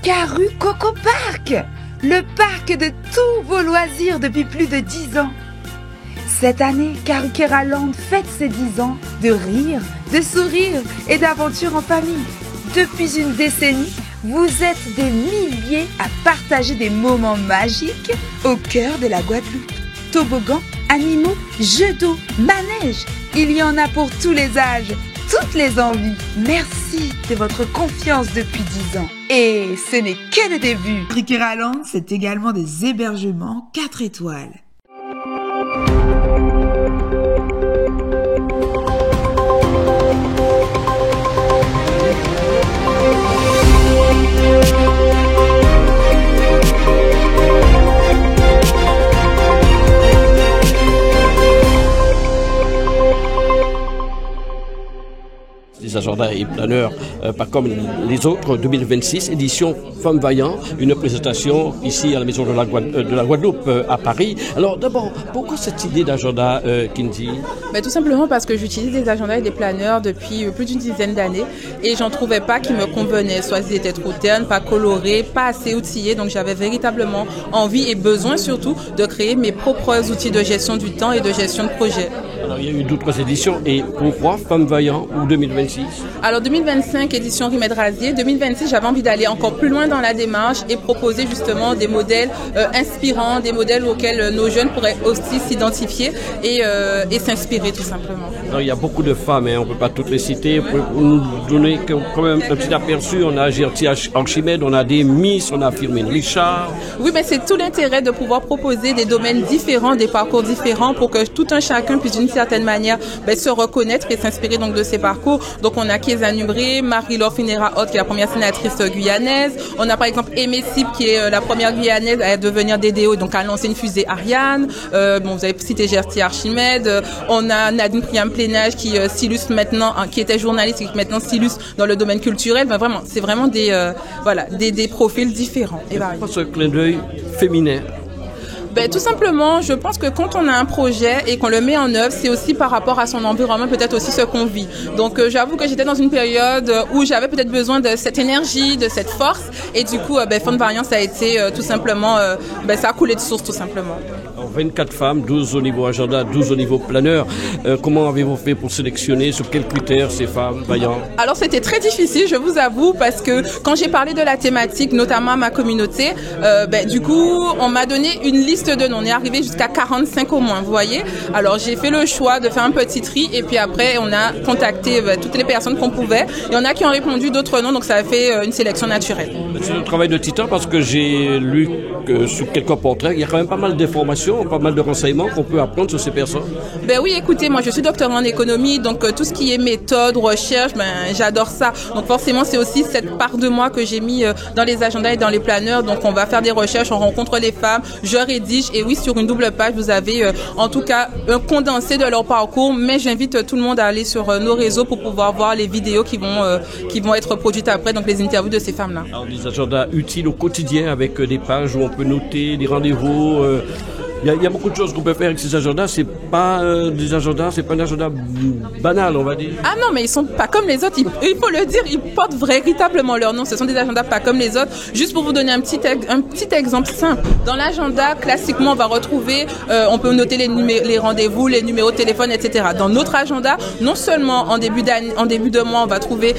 Caru Coco Park, le parc de tous vos loisirs depuis plus de 10 ans. Cette année, Karukeraland fête ses 10 ans de rire, de sourire et d'aventure en famille. Depuis une décennie, vous êtes des milliers à partager des moments magiques au cœur de la Guadeloupe. Toboggans, animaux, jeux d'eau, manèges, il y en a pour tous les âges, toutes les envies. Merci de votre confiance depuis 10 ans. Et ce n'est que le début. Karukeraland, c'est également des hébergements 4 étoiles. Des agendas et planeurs pas comme les autres. 2026, édition Femmes Vaillantes, une présentation ici à la Maison de la Guadeloupe à Paris. Alors d'abord, pourquoi cette idée d'agenda, Kindy? Tout simplement parce que j'utilise des agendas et des planeurs depuis plus d'une dizaine d'années et j'en trouvais pas qui me convenaient. Soit ils étaient trop ternes, pas colorés, pas assez outillés. Donc j'avais véritablement envie et besoin surtout de créer mes propres outils de gestion du temps et de gestion de projet. Alors il y a eu d'autres éditions et pourquoi Femmes Vaillantes ou 2026? Alors 2025, édition Rimet Rasier. 2026, j'avais envie d'aller encore plus loin dans la démarche et proposer justement des modèles inspirants, des modèles auxquels nos jeunes pourraient aussi s'identifier et s'inspirer tout simplement. Alors, il y a beaucoup de femmes, on ne peut pas toutes les citer. Vous pouvez nous donner quand même un petit aperçu? On a Gertie Archimède, on a des Miss, on a Firmin Richard. Oui, mais c'est tout l'intérêt de pouvoir proposer des domaines différents, des parcours différents pour que tout un chacun puisse d'une certaine manière se reconnaître et s'inspirer donc de ces parcours. Donc on a Kéza Nubré, Marie-Laure Finera-Hott qui est la première sénatrice guyanaise. On a par exemple Aimé Sip qui est la première guyanaise à devenir DDO, donc à lancer une fusée Ariane. Vous avez cité Gertie Archimède. On a Nadine Priam-Plénage qui s'illustre maintenant, qui était journaliste et qui maintenant s'illustre dans le domaine culturel. Vraiment, c'est vraiment des profils différents. Et pourquoi ce clin d'œil féminin? Tout simplement, je pense que quand on a un projet et qu'on le met en œuvre, c'est aussi par rapport à son environnement, peut-être aussi ce qu'on vit. Donc, j'avoue que j'étais dans une période où j'avais peut-être besoin de cette énergie, de cette force. Et du coup, Femmes Vaillantes, ça a été tout simplement, ça a coulé de source tout simplement. 24 femmes, 12 au niveau agenda, 12 au niveau planeur. Comment avez-vous fait pour sélectionner, sur quels critères ces femmes vaillantes? Alors c'était très difficile, je vous avoue, parce que quand j'ai parlé de la thématique, notamment à ma communauté, du coup, on m'a donné une liste de noms. On est arrivé jusqu'à 45 au moins, vous voyez. Alors j'ai fait le choix de faire un petit tri et puis après on a contacté toutes les personnes qu'on pouvait. Il y en a qui ont répondu d'autres noms, donc ça a fait une sélection naturelle. C'est un travail de titan parce que j'ai lu que sur quelques portraits, il y a quand même pas mal d'informations, pas mal de renseignements qu'on peut apprendre sur ces personnes. Oui, écoutez, moi je suis doctorant en économie, donc tout ce qui est méthode, recherche, j'adore ça. Donc forcément, c'est aussi cette part de moi que j'ai mis dans les agendas et dans les planeurs. Donc on va faire des recherches, on rencontre les femmes, je rédige et oui, sur une double page, vous avez en tout cas un condensé de leur parcours, mais j'invite tout le monde à aller sur nos réseaux pour pouvoir voir les vidéos qui vont être produites après, donc les interviews de ces femmes-là. Alors des agendas utiles au quotidien avec des pages où on peut noter des rendez-vous. Il y a beaucoup de choses qu'on peut faire avec ces agendas. C'est pas des agendas, c'est pas un agenda banal, on va dire. Ah non, mais ils sont pas comme les autres. Il faut le dire, ils portent véritablement leur nom. Ce sont des agendas pas comme les autres. Juste pour vous donner un petit exemple simple. Dans l'agenda, classiquement, on va retrouver, on peut noter les rendez-vous, les numéros de téléphone, etc. Dans notre agenda, non seulement en début de mois, on va trouver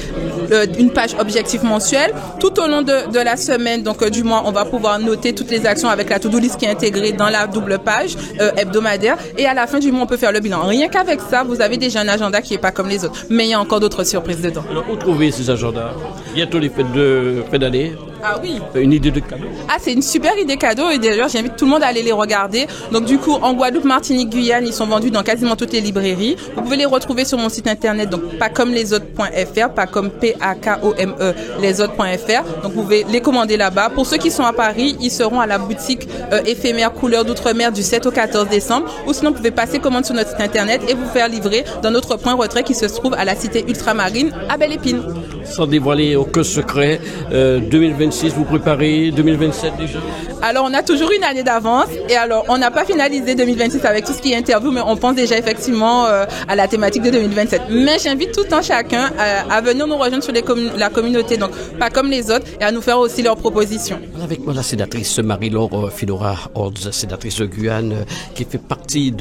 une page objectif mensuel. Tout au long de la semaine, donc du mois, on va pouvoir noter toutes les actions avec la to-do list qui est intégrée dans la double page hebdomadaire et à la fin du mois on peut faire le bilan. Rien qu'avec ça vous avez déjà un agenda qui est pas comme les autres, mais il y a encore d'autres surprises dedans. Alors où trouver ces agendas? Bientôt les fêtes d'année. Ah oui. Une idée de cadeau? Ah, c'est une super idée cadeau et d'ailleurs j'invite tout le monde à aller les regarder. Donc du coup en Guadeloupe, Martinique, Guyane, ils sont vendus dans quasiment toutes les librairies. Vous pouvez les retrouver sur mon site internet, donc pas comme les autres.fr, pas comme PAKOME lesautres.fr. Donc vous pouvez les commander là-bas. Pour ceux qui sont à Paris, ils seront à la boutique éphémère Couleurs d'Outre-mer du 7 au 14 décembre. Ou sinon vous pouvez passer commande sur notre site internet et vous faire livrer dans notre point retrait qui se trouve à la cité ultramarine à Belle-Épine. Sans dévoiler aucun secret, 2026, vous préparez 2027 déjà? Alors, on a toujours une année d'avance et alors, on n'a pas finalisé 2026 avec tout ce qui est interview, mais on pense déjà effectivement à la thématique de 2027. Mais j'invite tout le temps chacun à venir nous rejoindre sur la communauté, donc pas comme les autres, et à nous faire aussi leurs propositions. Avec moi la sénatrice Marie-Laure Filora Ords, sénatrice de Guyane, qui fait partie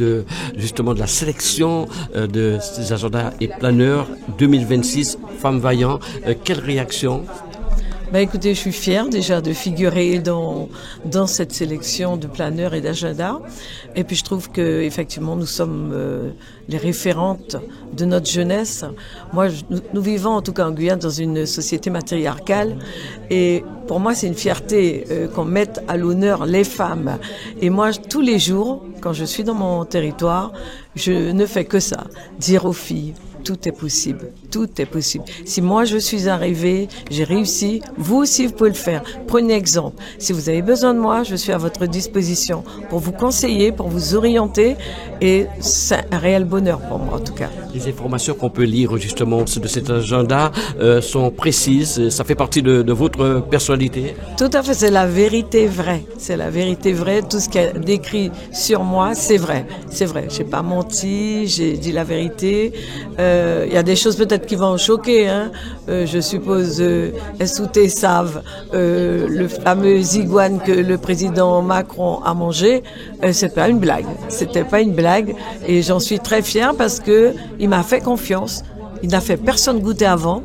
justement de la sélection de ces agendas et planeurs 2026 Femmes Vaillantes. Quelle réaction? Écoutez, je suis fière déjà de figurer dans cette sélection de planeurs et d'agenda. Et puis je trouve que effectivement nous sommes les référentes de notre jeunesse. Moi, nous vivons en tout cas en Guyane dans une société matriarcale. Et pour moi, c'est une fierté qu'on mette à l'honneur les femmes. Et moi, tous les jours, quand je suis dans mon territoire, je ne fais que ça, dire aux filles: tout est possible, tout est possible. Si moi je suis arrivée, j'ai réussi, vous aussi vous pouvez le faire. Prenez exemple. Si vous avez besoin de moi, je suis à votre disposition pour vous conseiller, pour vous orienter, et c'est un réel bonheur pour moi en tout cas. Les informations qu'on peut lire justement de cet agenda sont précises, ça fait partie de votre personnalité? Tout à fait, c'est la vérité vraie. C'est la vérité vraie, tout ce qui est décrit sur moi, c'est vrai. C'est vrai, j'ai pas menti, j'ai dit la vérité. Il y a des choses peut-être qui vont choquer, hein. Je suppose SOT savent le fameux iguane que le président Macron a mangé, c'est pas une blague. C'était pas une blague et j'en suis très fière parce que il m'a fait confiance. Il n'a fait personne goûter avant.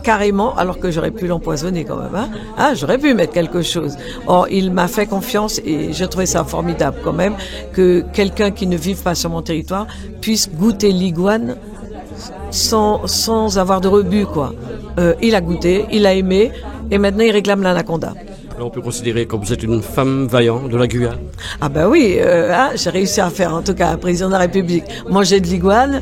Carrément, alors que j'aurais pu l'empoisonner quand même, hein. Ah, j'aurais pu mettre quelque chose. Or, il m'a fait confiance et j'ai trouvé ça formidable quand même que quelqu'un qui ne vive pas sur mon territoire puisse goûter l'iguane sans avoir de rebut, quoi. Il a goûté, il a aimé et maintenant il réclame l'anaconda. Alors on peut considérer que vous êtes une femme vaillante de la Guyane? Ah ben oui, j'ai réussi à faire en tout cas un président de la République manger de l'iguane.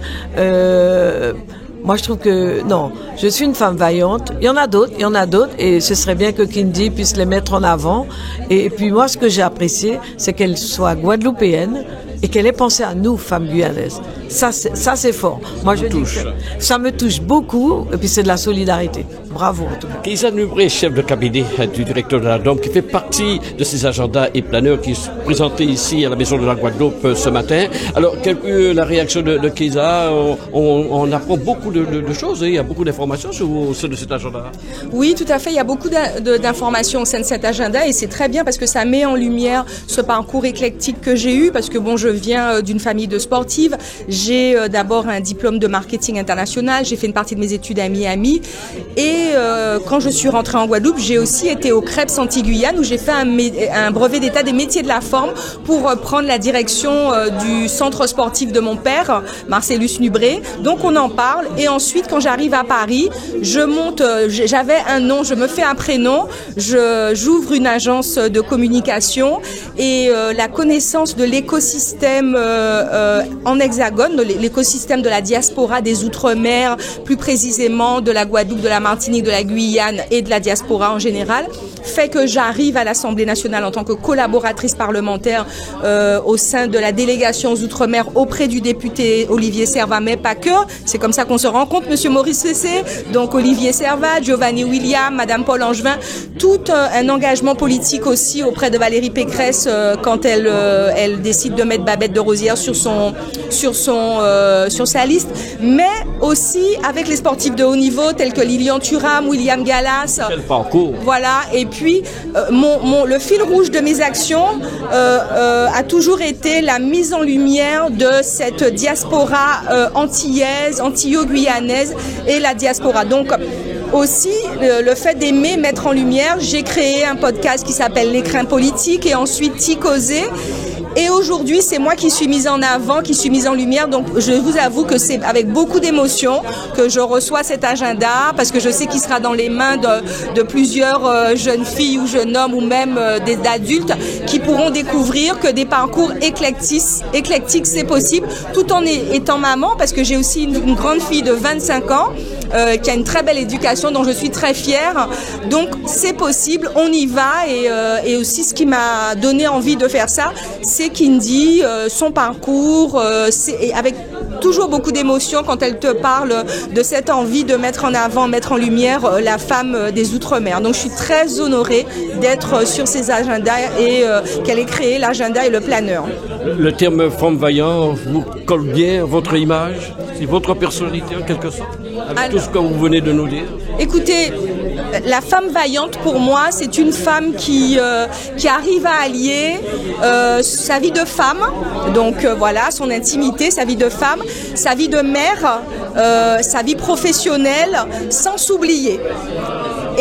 Moi, je trouve que, non, je suis une femme vaillante. Il y en a d'autres, et ce serait bien que Kindy puisse les mettre en avant. Et puis moi, ce que j'ai apprécié, c'est qu'elle soit guadeloupéenne et qu'elle ait pensé à nous, femmes guyanaises. Ça, c'est fort. Moi, je dis que ça me touche beaucoup, et puis c'est de la solidarité. Bravo, en tout cas. Kaysa Nubré, chef de cabinet du directeur de la DOM, qui fait partie de ces agendas et planeurs qui se présentaient ici à la Maison de la Guadeloupe ce matin. Alors, quelle est la réaction de Kaysa? On apprend beaucoup de choses, il y a beaucoup d'informations au sein de cet agenda. Oui, tout à fait, il y a beaucoup d'informations au sein de cet agenda et c'est très bien parce que ça met en lumière ce parcours éclectique que j'ai eu, parce que bon, je viens d'une famille de sportives. J'ai d'abord un diplôme de marketing international, j'ai fait une partie de mes études à Miami et quand je suis rentrée en Guadeloupe, j'ai aussi été au CREPS Antilles-Guyane où j'ai fait un brevet d'état des métiers de la forme pour prendre la direction du centre sportif de mon père, Marcellus Nubré. Donc on en parle et ensuite quand j'arrive à Paris, je monte, j'avais un nom, je me fais un prénom, j'ouvre une agence de communication et la connaissance de l'écosystème en hexagone, l'écosystème de la diaspora des Outre-mer, plus précisément de la Guadeloupe, de la Martinique, de la Guyane et de la diaspora en général, fait que j'arrive à l'Assemblée nationale en tant que collaboratrice parlementaire au sein de la délégation aux Outre-mer auprès du député Olivier Servat, mais pas que. C'est comme ça qu'on se rencontre, Monsieur Maurice Fessé, donc Olivier Servat, Giovanni William, Madame Paul Angevin, tout un engagement politique aussi auprès de Valérie Pécresse quand elle décide de mettre Babette de Rosière sur sa liste, mais aussi avec les sportifs de haut niveau tels que Lilian Thuram, William Gallas. Quel parcours! Voilà, et puis le fil rouge de mes actions a toujours été la mise en lumière de cette diaspora antillaise, antillo-guyanaise et la diaspora. Donc aussi, le fait d'aimer mettre en lumière, j'ai créé un podcast qui s'appelle L'écrin politique et ensuite Ticosé. Et aujourd'hui, c'est moi qui suis mise en avant, qui suis mise en lumière. Donc, je vous avoue que c'est avec beaucoup d'émotion que je reçois cet agenda parce que je sais qu'il sera dans les mains de plusieurs jeunes filles ou jeunes hommes ou même d'adultes qui pourront découvrir que des parcours éclectiques, c'est possible, tout en étant maman parce que j'ai aussi une grande fille de 25 ans qui a une très belle éducation, dont je suis très fière. Donc c'est possible, on y va. Et aussi ce qui m'a donné envie de faire ça, c'est Kindy, son parcours, et avec toujours beaucoup d'émotion quand elle te parle de cette envie de mettre en avant, mettre en lumière la femme des Outre-mer. Donc je suis très honorée d'être sur ces agendas et qu'elle ait créé l'agenda et le planeur. Le terme femme vaillante vous colle bien à votre image? C'est votre personnalité en quelque sorte? Avec tout ce que vous venez de nous dire? Écoutez, la femme vaillante pour moi, c'est une femme qui arrive à allier sa vie de femme, donc voilà, son intimité, sa vie de femme, sa vie de mère, sa vie professionnelle, sans s'oublier.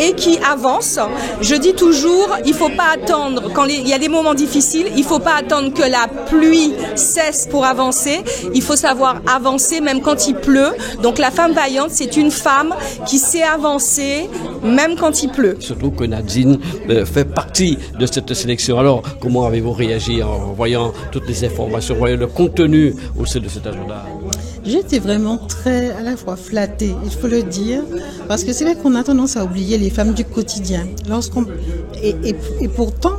Et qui avance. Je dis toujours, il faut pas attendre, quand il y a des moments difficiles, il faut pas attendre que la pluie cesse pour avancer. Il faut savoir avancer même quand il pleut. Donc la femme vaillante, c'est une femme qui sait avancer même quand il pleut. Surtout que Nadine fait partie de cette sélection. Alors, comment avez-vous réagi en voyant toutes les informations, en voyant le contenu au sein de cet agenda? J'étais vraiment très, à la fois flattée, il faut le dire, parce que c'est vrai qu'on a tendance à oublier les femmes du quotidien. Et pourtant,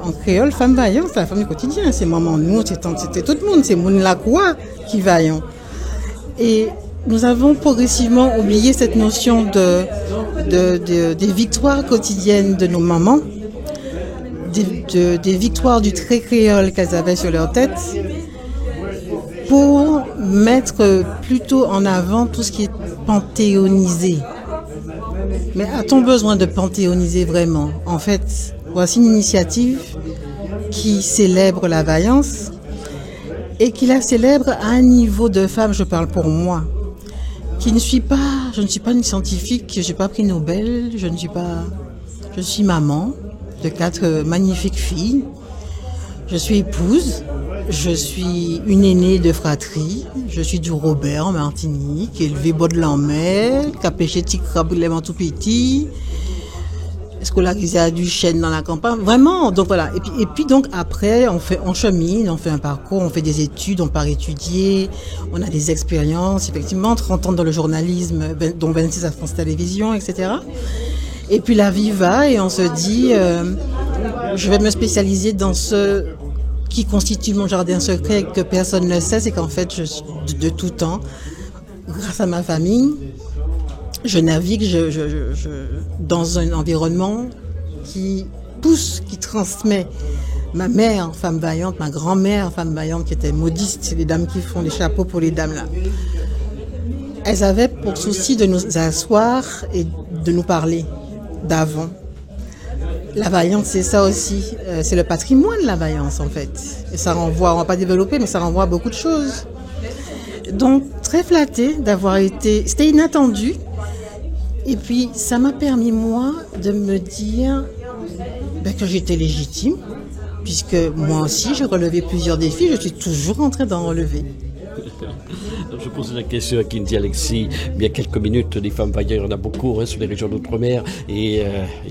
en créole, femme vaillante, c'est la femme du quotidien. C'est maman, nous, c'était tout le monde, c'est Moun Lacroix qui vaillant. Et nous avons progressivement oublié cette notion des victoires quotidiennes de nos mamans, des victoires du trait créole qu'elles avaient sur leur tête, pour mettre plutôt en avant tout ce qui est panthéonisé. Mais a-t-on besoin de panthéoniser vraiment? En fait, voici une initiative qui célèbre la vaillance et qui la célèbre à un niveau de femme, je parle pour moi, je ne suis pas une scientifique, je n'ai pas pris Nobel, je suis maman de 4 magnifiques filles, je suis épouse, je suis une aînée de fratrie, je suis du Robert en Martinique, élevée bord de la mer, qui a pêché petit crabe tout petit, scolarisée à Duchesne dans la campagne, vraiment, donc voilà. Et puis donc après, on chemine, on fait un parcours, on fait des études, on part étudier, on a des expériences, effectivement, 30 ans dans le journalisme, dont 26 à France Télévisions, etc. Et puis la vie va et on se dit, je vais me spécialiser dans ce qui constitue mon jardin secret et que personne ne sait, c'est qu'en fait, de tout temps, grâce à ma famille, je navigue dans un environnement qui pousse, qui transmet. Ma mère, femme vaillante, ma grand-mère, femme vaillante, qui était modiste, c'est les dames qui font les chapeaux pour les dames là. Elles avaient pour souci de nous asseoir et de nous parler d'avant. La vaillance, c'est ça aussi. C'est le patrimoine, la vaillance, en fait. Et ça renvoie, on va pas développer, mais ça renvoie à beaucoup de choses. Donc, très flattée d'avoir été... C'était inattendu. Et puis, ça m'a permis, moi, de me dire que j'étais légitime, puisque moi aussi, j'ai relevé plusieurs défis. Je suis toujours en train d'en relever. Je posais la question à Kindy Alexis il y a quelques minutes. Des femmes vaillantes, il y en a beaucoup sur les régions d'outre-mer. Et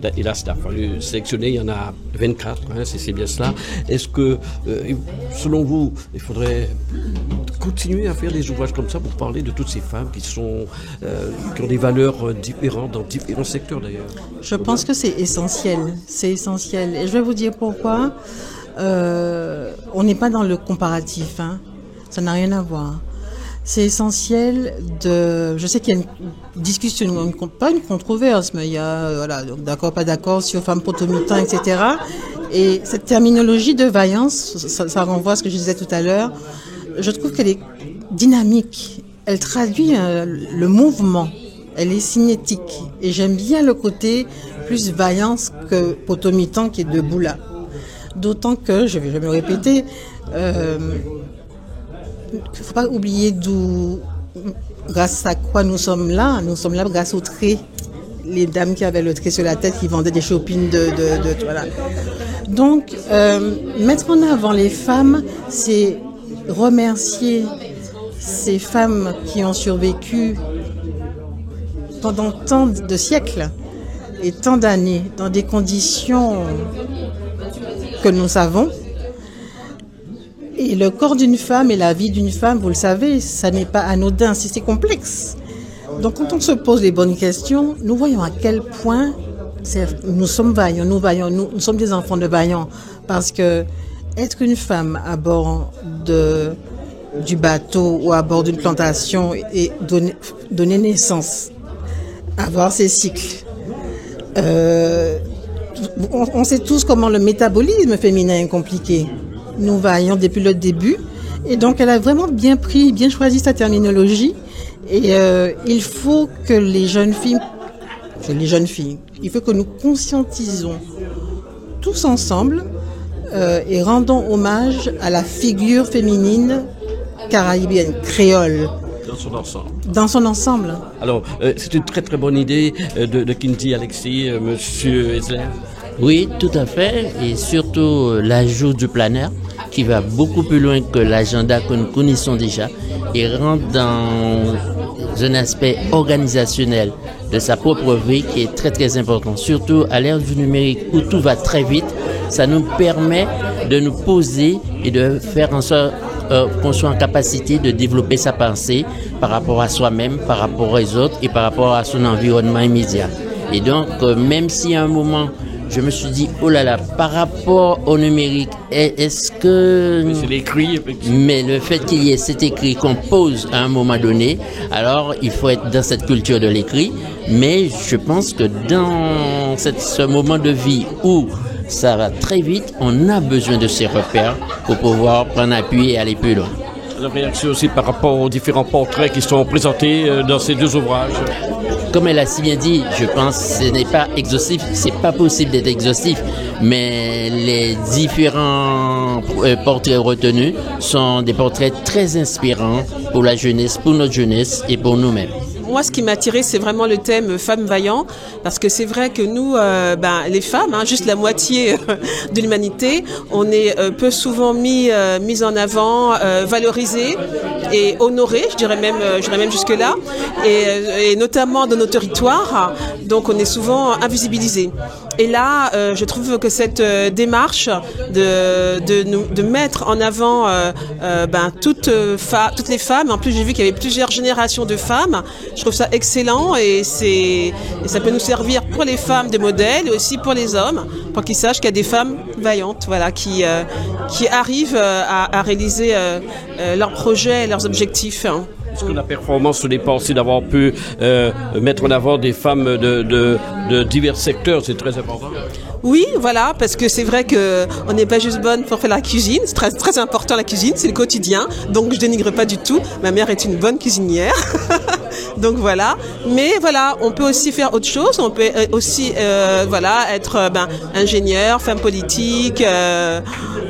là, il a fallu sélectionner. Il y en a 24, c'est bien cela. Est-ce que, selon vous, il faudrait continuer à faire des ouvrages comme ça pour parler de toutes ces femmes qui ont des valeurs différentes dans différents secteurs d'ailleurs? Je pense que c'est essentiel. C'est essentiel. Et je vais vous dire pourquoi. On n'est pas dans le comparatif. Ça n'a rien à voir. C'est essentiel je sais qu'il y a une discussion, pas une controverse, mais il y a, donc d'accord, pas d'accord sur femmes potomitan, etc. Et cette terminologie de vaillance, ça renvoie à ce que je disais tout à l'heure. Je trouve qu'elle est dynamique. Elle traduit le mouvement. Elle est cinétique. Et j'aime bien le côté plus vaillance que potomitan qui est debout là. D'autant que, je vais me répéter, il ne faut pas oublier grâce à quoi nous sommes là. Nous sommes là grâce au trait. Les dames qui avaient le trait sur la tête, qui vendaient des chopines voilà. Donc, mettre en avant les femmes, c'est remercier ces femmes qui ont survécu pendant tant de siècles et tant d'années dans des conditions que nous savons. Et le corps d'une femme et la vie d'une femme, vous le savez, ça n'est pas anodin, c'est complexe. Donc quand on se pose les bonnes questions, nous voyons à quel point nous sommes vaillants, nous sommes des enfants de vaillants. Parce que être une femme à bord du bateau ou à bord d'une plantation et donner naissance, avoir ces cycles, on sait tous comment le métabolisme féminin est compliqué. Nous vaillons depuis le début. Et donc, elle a vraiment bien choisi sa terminologie. Et il faut que les jeunes filles, il faut que nous conscientisons tous ensemble et rendons hommage à la figure féminine caraïbienne, créole. Dans son ensemble. Alors, c'est une très très bonne idée de Kinti Alexis, Monsieur Esler. Oui, tout à fait, et surtout l'ajout du planeur qui va beaucoup plus loin que l'agenda que nous connaissons déjà et rentre dans un aspect organisationnel de sa propre vie qui est très très important, surtout à l'ère du numérique où tout va très vite. Ça nous permet de nous poser et de faire en sorte qu'on soit en capacité de développer sa pensée par rapport à soi-même, par rapport aux autres et par rapport à son environnement immédiat. Et donc, même si à un moment, je me suis dit, oh là là, par rapport au numérique, est-ce que... C'est l'écrit, effectivement. Mais le fait qu'il y ait cet écrit qu'on pose à un moment donné, alors il faut être dans cette culture de l'écrit. Mais je pense que dans ce moment de vie où ça va très vite, on a besoin de ces repères pour pouvoir prendre appui et aller plus loin. La réaction aussi par rapport aux différents portraits qui sont présentés dans ces deux ouvrages. Comme elle a si bien dit, je pense que ce n'est pas exhaustif, c'est pas possible d'être exhaustif, mais les différents portraits retenus sont des portraits très inspirants pour la jeunesse, pour notre jeunesse et pour nous-mêmes. Moi, ce qui m'a attiré, c'est vraiment le thème femmes vaillantes, parce que c'est vrai que nous, les femmes, juste la moitié de l'humanité, on est peu souvent mis en avant, valorisées et honorées, je dirais même jusque-là, et notamment dans nos territoires. Donc, on est souvent invisibilisés. Et là, je trouve que cette démarche de mettre en avant toutes les femmes. En plus, j'ai vu qu'il y avait plusieurs générations de femmes. Je trouve ça excellent et ça peut nous servir pour les femmes de modèle et aussi pour les hommes, pour qu'ils sachent qu'il y a des femmes vaillantes, voilà, qui arrivent à réaliser leurs projets, leurs objectifs. Est-ce que la performance dépend aussi d'avoir pu mettre en avant des femmes de divers secteurs, c'est très important? Oui, voilà, parce que c'est vrai que on n'est pas juste bonne pour faire la cuisine, c'est très, très important la cuisine, c'est le quotidien, donc je dénigre pas du tout, ma mère est une bonne cuisinière, donc voilà, mais voilà, on peut aussi faire autre chose, on peut aussi être ingénieur, femme politique,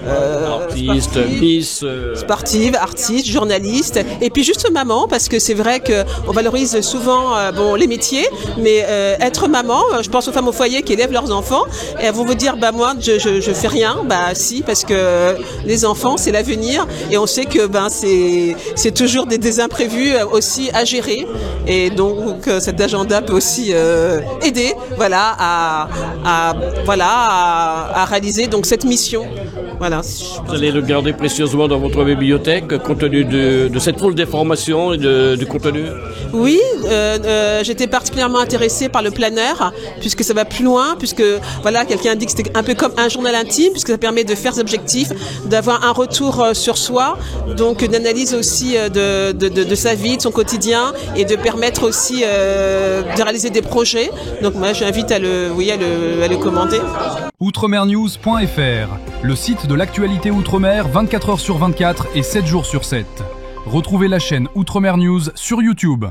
artiste, miss, sportive, artiste, journaliste, et puis juste maman, parce que c'est vrai que on valorise souvent les métiers, mais être maman, je pense aux femmes au foyer qui élèvent leurs enfants. Et elles vont vous dire, moi, je fais rien. Si, parce que les enfants, c'est l'avenir. Et on sait que, c'est toujours des imprévus aussi à gérer. Et donc, cet agenda peut aussi aider, à réaliser donc cette mission. Voilà. Vous allez le garder précieusement dans votre bibliothèque, compte tenu de cette foule d'informations et du contenu? Oui, j'étais particulièrement intéressée par le planeur, puisque ça va plus loin, puisque, quelqu'un a dit que c'était un peu comme un journal intime, puisque ça permet de faire des objectifs, d'avoir un retour sur soi, donc une analyse aussi de sa vie, de son quotidien, et de permettre aussi de réaliser des projets. Donc moi, j'invite à le commander. Outremernews.fr, le site de l'actualité Outre-mer 24h sur 24 et 7 jours sur 7. Retrouvez la chaîne Outremer News sur YouTube.